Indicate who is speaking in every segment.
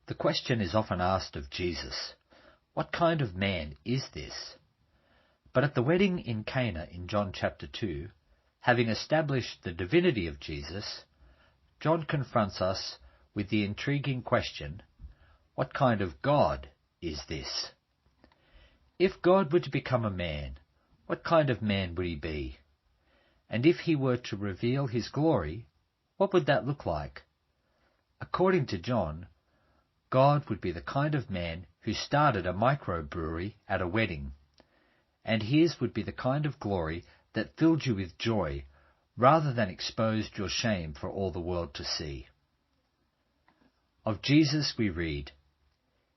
Speaker 1: The question is often asked of Jesus, what kind of man is this? But at the wedding in Cana in John chapter 2, having established the divinity of Jesus, John confronts us with the intriguing question, what kind of God is this? If God were to become a man, what kind of man would he be? And if he were to reveal his glory, what would that look like? According to John, God would be the kind of man who started a micro-brewery at a wedding, and his would be the kind of glory that filled you with joy, rather than exposed your shame for all the world to see. Of Jesus we read,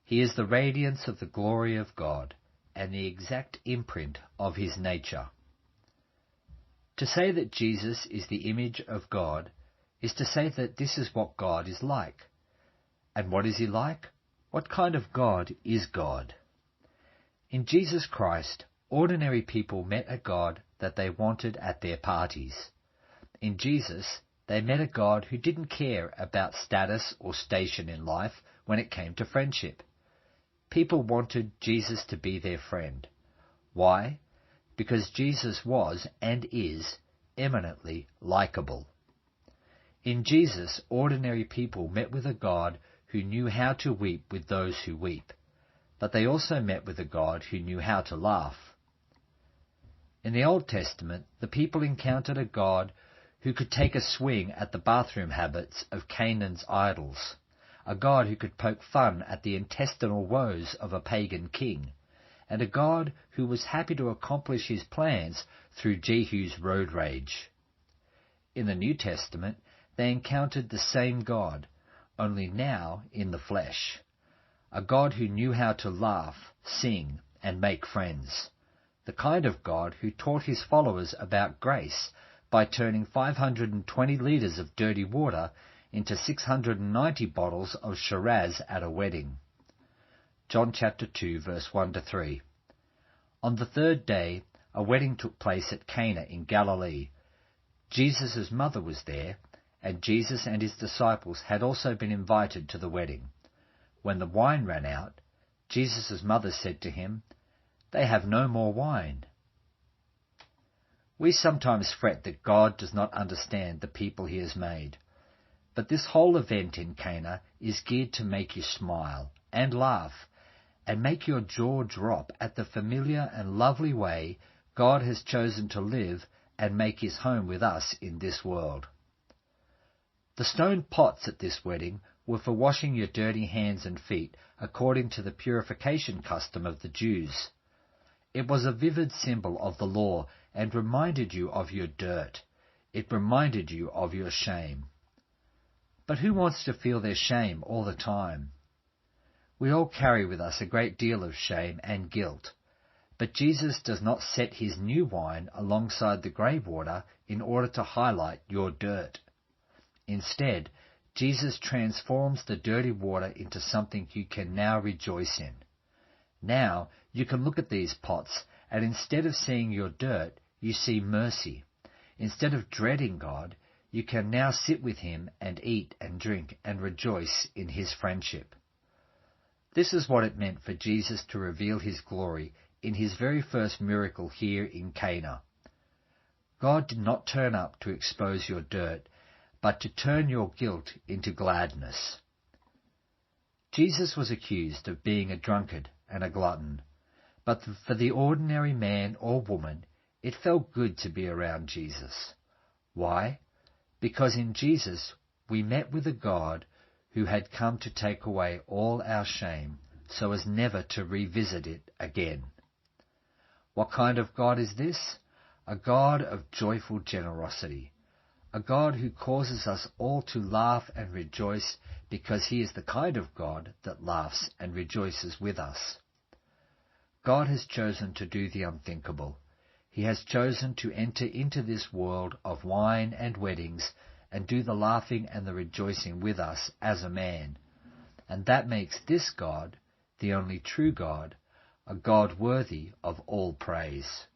Speaker 1: "He is the radiance of the glory of God, and the exact imprint of his nature." To say that Jesus is the image of God is to say that this is what God is like. And what is he like? What kind of God is God? In Jesus Christ, ordinary people met a God that they wanted at their parties. In Jesus, they met a God who didn't care about status or station in life when it came to friendship. People wanted Jesus to be their friend. Why? Because Jesus was and is eminently likable. In Jesus, ordinary people met with a God who knew how to weep with those who weep, but they also met with a God who knew how to laugh. In the Old Testament, the people encountered a God who could take a swing at the bathroom habits of Canaan's idols, a God who could poke fun at the intestinal woes of a pagan king, and a God who was happy to accomplish his plans through Jehu's road rage. In the New Testament, they encountered the same God, only now in the flesh, a God who knew how to laugh, sing, and make friends, the kind of God who taught his followers about grace by turning 520 litres of dirty water into 690 bottles of Shiraz at a wedding. John chapter 2, verse 1 to 3. On the third day, a wedding took place at Cana in Galilee. Jesus' mother was there, and Jesus and his disciples had also been invited to the wedding. When the wine ran out, Jesus' mother said to him, "They have no more wine." We sometimes fret that God does not understand the people he has made. But this whole event in Cana is geared to make you smile and laugh and make your jaw drop at the familiar and lovely way God has chosen to live and make his home with us in this world. The stone pots at this wedding were for washing your dirty hands and feet according to the purification custom of the Jews. It was a vivid symbol of the law and reminded you of your dirt. It reminded you of your shame. But who wants to feel their shame all the time? We all carry with us a great deal of shame and guilt, but Jesus does not set his new wine alongside the grey water in order to highlight your dirt. Instead, Jesus transforms the dirty water into something you can now rejoice in. Now you can look at these pots, and instead of seeing your dirt, you see mercy. Instead of dreading God, you can now sit with him and eat and drink and rejoice in his friendship. This is what it meant for Jesus to reveal his glory in his very first miracle here in Cana. God did not turn up to expose your dirt, but to turn your guilt into gladness. Jesus was accused of being a drunkard and a glutton, but for the ordinary man or woman, it felt good to be around Jesus. Why? Because in Jesus we met with a God who had come to take away all our shame so as never to revisit it again. What kind of God is this? A God of joyful generosity. A God who causes us all to laugh and rejoice because he is the kind of God that laughs and rejoices with us. God has chosen to do the unthinkable. He has chosen to enter into this world of wine and weddings and do the laughing and the rejoicing with us as a man. And that makes this God, the only true God, a God worthy of all praise.